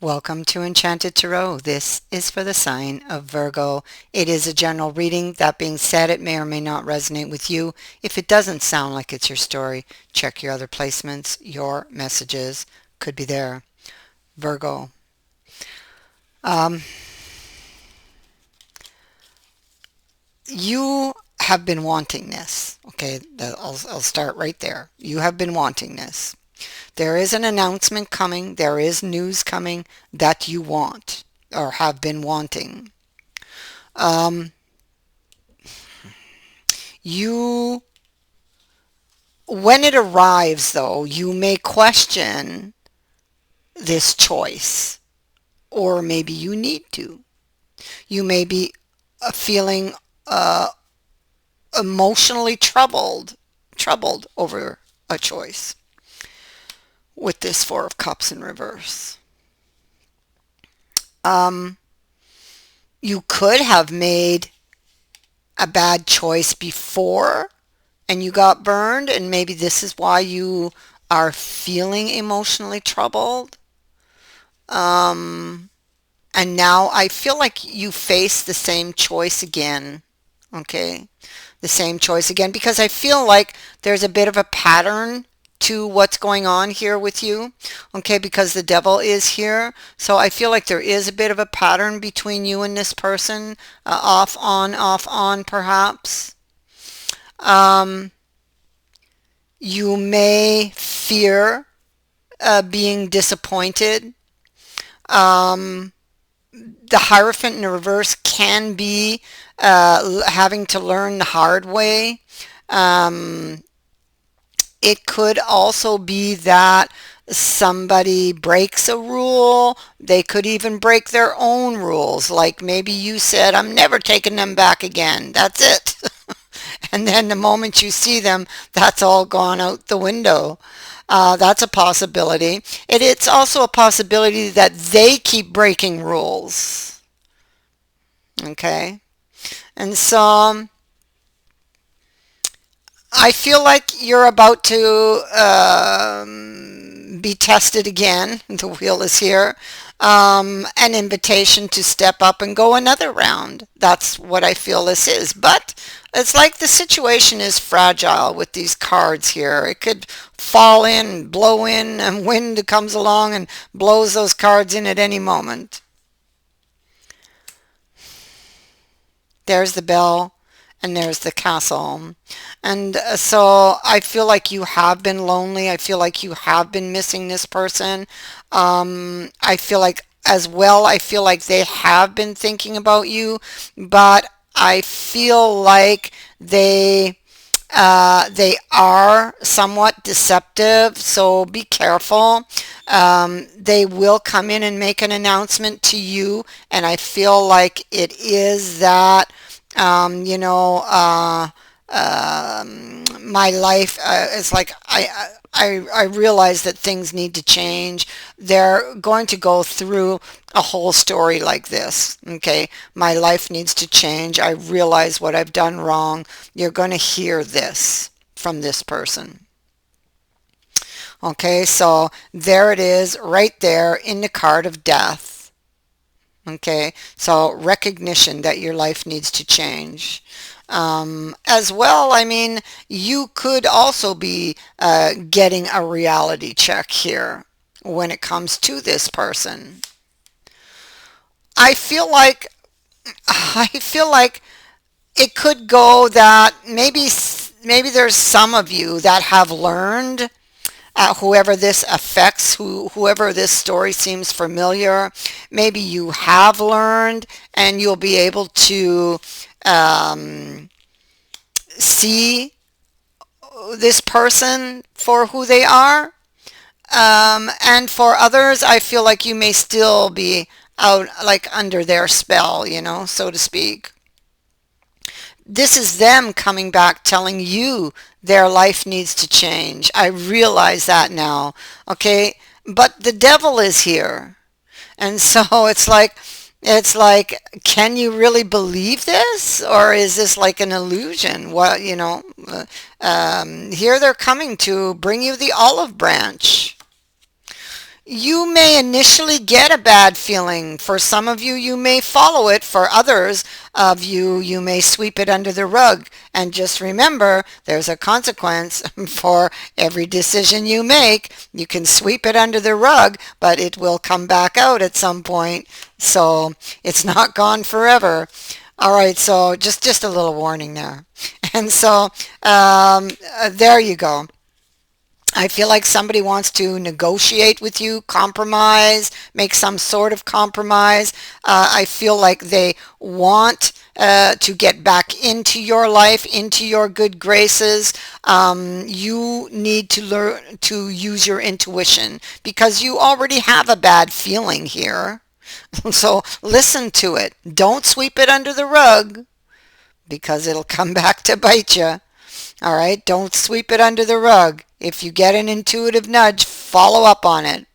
Welcome to Enchanted Tarot. This is for the sign of Virgo. It is a general reading. That being said, it may or may not resonate with you. If it doesn't sound like it's your story, check your other placements. Your messages could be there. Virgo. Um, you have been wanting this. Okay, I'll start right there. You have been wanting this. There is an announcement coming. There is news coming that you want or have been wanting. Um, you, when it arrives, though, you may question this choice, or maybe you need to. You may be feeling uh, emotionally troubled over a choice with this Four of Cups in reverse. Um, you could have made a bad choice before and you got burned, and maybe this is why you are feeling emotionally troubled. And now I feel like you face the same choice again. Okay, the same choice again, because I feel like there's a bit of a pattern to what's going on here with you. Okay, because the devil is here, so I feel like there is a bit of a pattern between you and this person, off on perhaps. um, you may fear being disappointed. um, the Hierophant in the reverse can be having to learn the hard way. Um, it could also be that somebody breaks a rule. They could even break their own rules. Like maybe you said, I'm never taking them back again. That's it. And then the moment you see them, that's all gone out the window. That's a possibility. It's also a possibility that they keep breaking rules. Okay. And so I feel like you're about to be tested again. The wheel is here. An invitation to step up and go another round. That's what I feel this is. But it's like the situation is fragile with these cards here. It could fall in, blow in, and wind comes along and blows those cards in at any moment. There's the bell. And there's the castle. And so I feel like you have been lonely. I feel like you have been missing this person. I feel like as well, I feel like they have been thinking about you, but I feel like they are somewhat deceptive, so be careful. They will come in and make an announcement to you, and I feel like it is that um, you know, uh, my life is like I realize that things need to change. They're going to go through a whole story like this. Okay, my life needs to change. I realize what I've done wrong. You're going to hear this from this person. Okay, so there it is right there in the card of death. Okay, so recognition that your life needs to change. As well, I mean, you could also be getting a reality check here when it comes to this person. I feel like I feel like it could go that maybe there's some of you that have learned, whoever this affects, whoever this story seems familiar, maybe you have learned and you'll be able to um, see this person for who they are. And for others, I feel like you may still be out like under their spell, so to speak. This is them coming back telling you their life needs to change. I realize that now. Okay, but the devil is here. And so it's like can you really believe this, or is this like an illusion? Well, here they're coming to bring you the olive branch. You may initially get a bad feeling. For some of you, you may follow it. For others of you, you may sweep it under the rug. And just remember, there's a consequence for every decision you make. You can sweep it under the rug, but it will come back out at some point. So it's not gone forever. All right, so just a little warning there. And so there you go. I feel like somebody wants to negotiate with you, compromise, make some sort of compromise. I feel like they want to get back into your life, into your good graces. You need to learn to use your intuition because you already have a bad feeling here. So listen to it. Don't sweep it under the rug because it'll come back to bite you. All right, don't sweep it under the rug. If you get an intuitive nudge, follow up on it.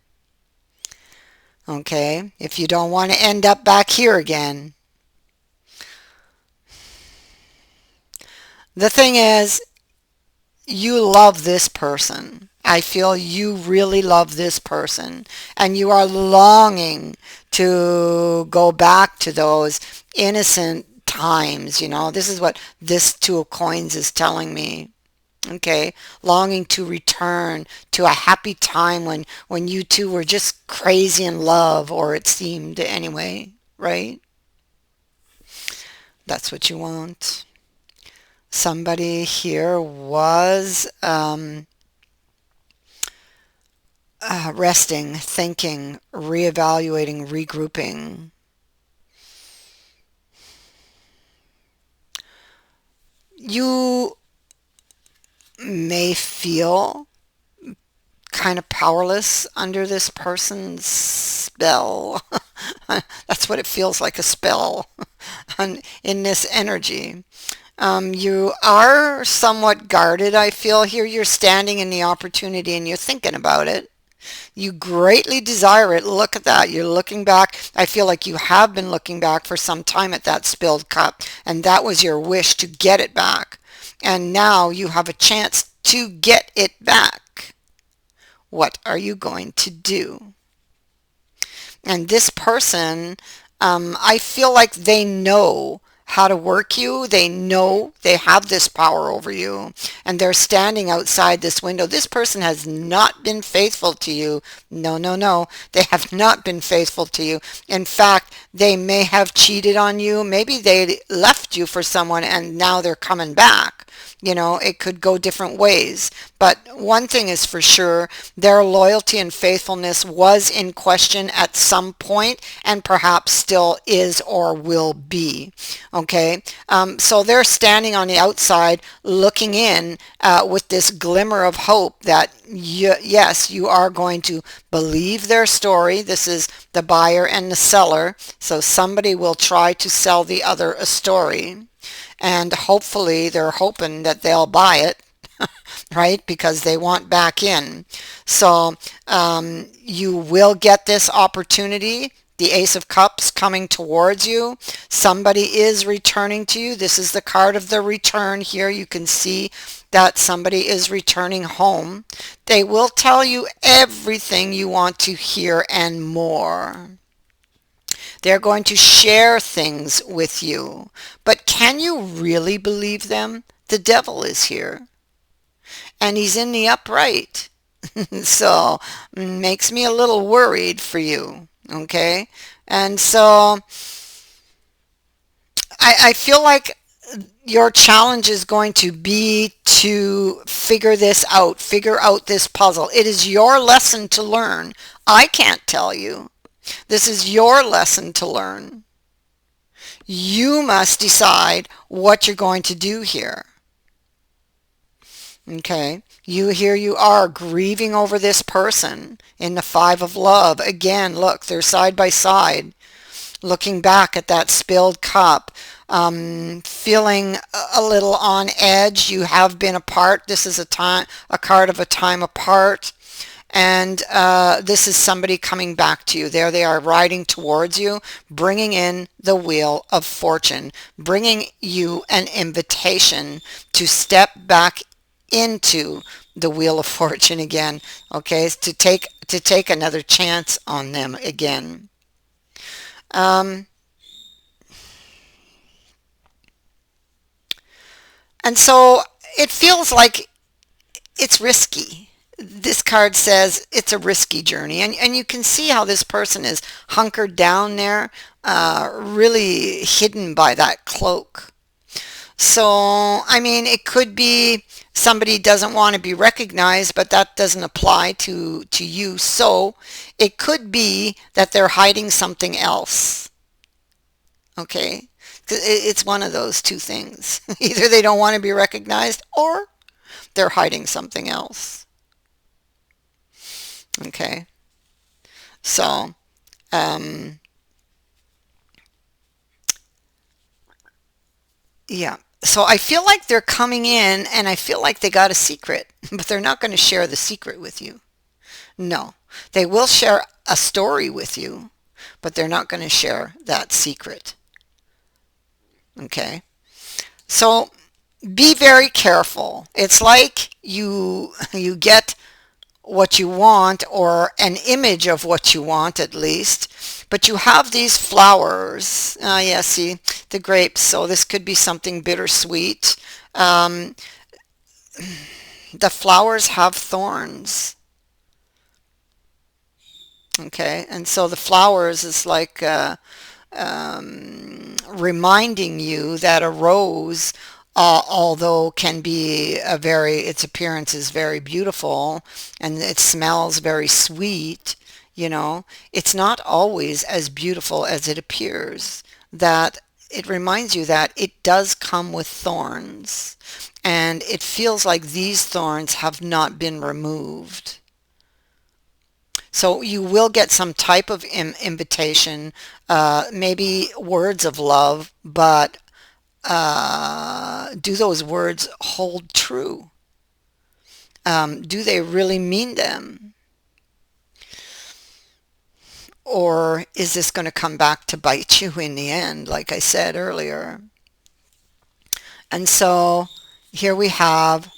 Okay, if you don't want to end up back here again. The thing is, you love this person. I feel you really love this person, and you are longing to go back to those innocent times. This is what this Two of Coins is telling me. Okay, longing to return to a happy time when you two were just crazy in love, or it seemed anyway, right? That's what you want. Somebody here was resting, thinking, reevaluating, regrouping. You may feel kind of powerless under this person's spell. That's what it feels like, a spell in this energy. You are somewhat guarded, I feel here. You're standing in the opportunity and you're thinking about it. You greatly desire it. Look at that. You're looking back. I feel like you have been looking back for some time at that spilled cup, and that was your wish to get it back. And now you have a chance to get it back. What are you going to do? And this person, I feel like they know how to work you. They know they have this power over you, and they're standing outside this window. This person has not been faithful to you. No, no, no. They have not been faithful to you. In fact, they may have cheated on you. Maybe they left you for someone and now they're coming back. It could go different ways. But one thing is for sure, their loyalty and faithfulness was in question at some point and perhaps still is or will be. Okay? So they're standing on the outside looking in with this glimmer of hope that yes, you are going to believe their story. This is the buyer and the seller. So somebody will try to sell the other a story. And hopefully they're hoping that they'll buy it, right? Because they want back in. So you will get this opportunity. The Ace of Cups coming towards you. Somebody is returning to you. This is the card of the return here. You can see that somebody is returning home. They will tell you everything you want to hear and more. They're going to share things with you. But can you really believe them? The devil is here. And he's in the upright. So makes me a little worried for you. Okay? And so I feel like your challenge is going to be to figure this out, figure out this puzzle. It is your lesson to learn. I can't tell you. This is your lesson to learn. You must decide what you're going to do here. Okay? Here you are grieving over this person in the Five of Love. Again, look, they're side by side, looking back at that spilled cup, feeling a little on edge. You have been apart. This is a card of a time apart. And this is somebody coming back to you. There they are riding towards you, bringing in the Wheel of Fortune, bringing you an invitation to step back into the Wheel of Fortune again. Okay, it's to take another chance on them again. Um, and so it feels like it's risky. This card says it's a risky journey, and you can see how this person is hunkered down there, really hidden by that cloak. So, I mean, it could be somebody doesn't want to be recognized, but that doesn't apply to you. So, it could be that they're hiding something else. Okay? It's one of those two things. Either they don't want to be recognized or they're hiding something else. Okay? So, um, yeah. So I feel like they're coming in and I feel like they got a secret, but they're not going to share the secret with you. No, they will share a story with you, but they're not going to share that secret. Okay. So be very careful. It's like you get what you want or an image of what you want at least, but you have these flowers. Yeah, see the grapes. So this could be something bittersweet. Um, the flowers have thorns. Okay, and so the flowers is like reminding you that a rose, although can be its appearance is very beautiful and it smells very sweet, you know, it's not always as beautiful as it appears. That it reminds you that it does come with thorns, and it feels like these thorns have not been removed. So you will get some type of invitation, maybe words of love, but do those words hold true? Do they really mean them? Or is this going to come back to bite you in the end, like I said earlier? And so here we have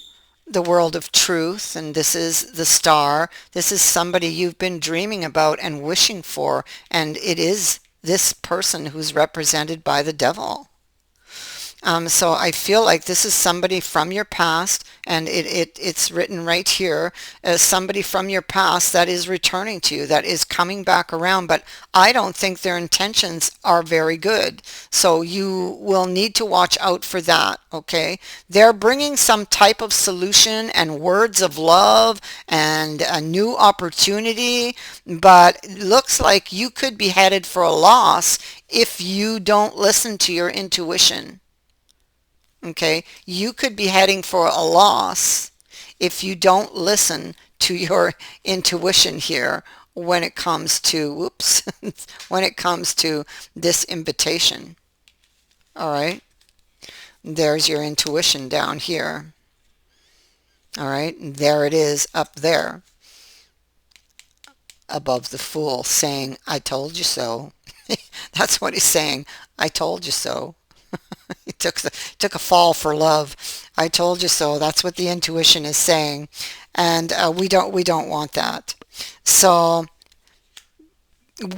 the world of truth, and this is the star. This is somebody you've been dreaming about and wishing for, and it is this person who's represented by the devil. So I feel like this is somebody from your past, and it's written right here as somebody from your past that is returning to you, that is coming back around, but I don't think their intentions are very good. So you will need to watch out for that, okay? They're bringing some type of solution and words of love and a new opportunity, but it looks like you could be headed for a loss if you don't listen to your intuition. Okay, you could be heading for a loss if you don't listen to your intuition here when it comes to, whoops, when it comes to this invitation. All right, there's your intuition down here. All right, there it is up there above the Fool saying, I told you so. That's what he's saying. I told you so. He took a fall for love. I told you so. That's what the intuition is saying, and we don't want that. So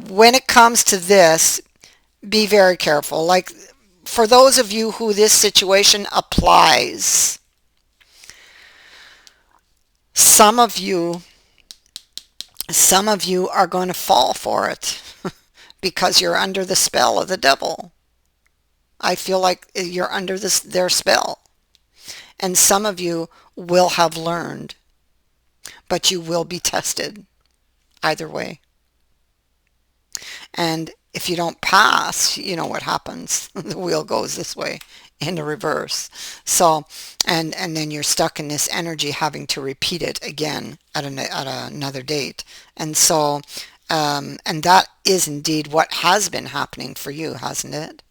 when it comes to this, be very careful. Like for those of you who this situation applies, some of you some of you are going to fall for it because you're under the spell of the devil. I feel like you're under their spell. And some of you will have learned, but you will be tested either way. And if you don't pass, you know what happens. The wheel goes this way in the reverse. So, and then you're stuck in this energy having to repeat it again at another date. And so, and that is indeed what has been happening for you, hasn't it?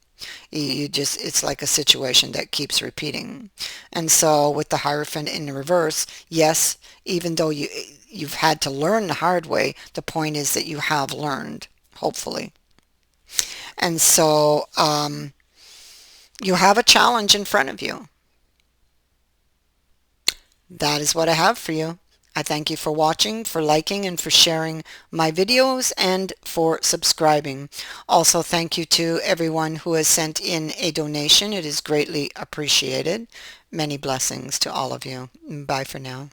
You just, it's like a situation that keeps repeating. And so with the Hierophant in the reverse, yes, even though you've had to learn the hard way, the point is that you have learned, hopefully. And so you have a challenge in front of you. that is what I have for you. I thank you for watching, for liking, and for sharing my videos, and for subscribing. Also, thank you to everyone who has sent in a donation. It is greatly appreciated. Many blessings to all of you. Bye for now.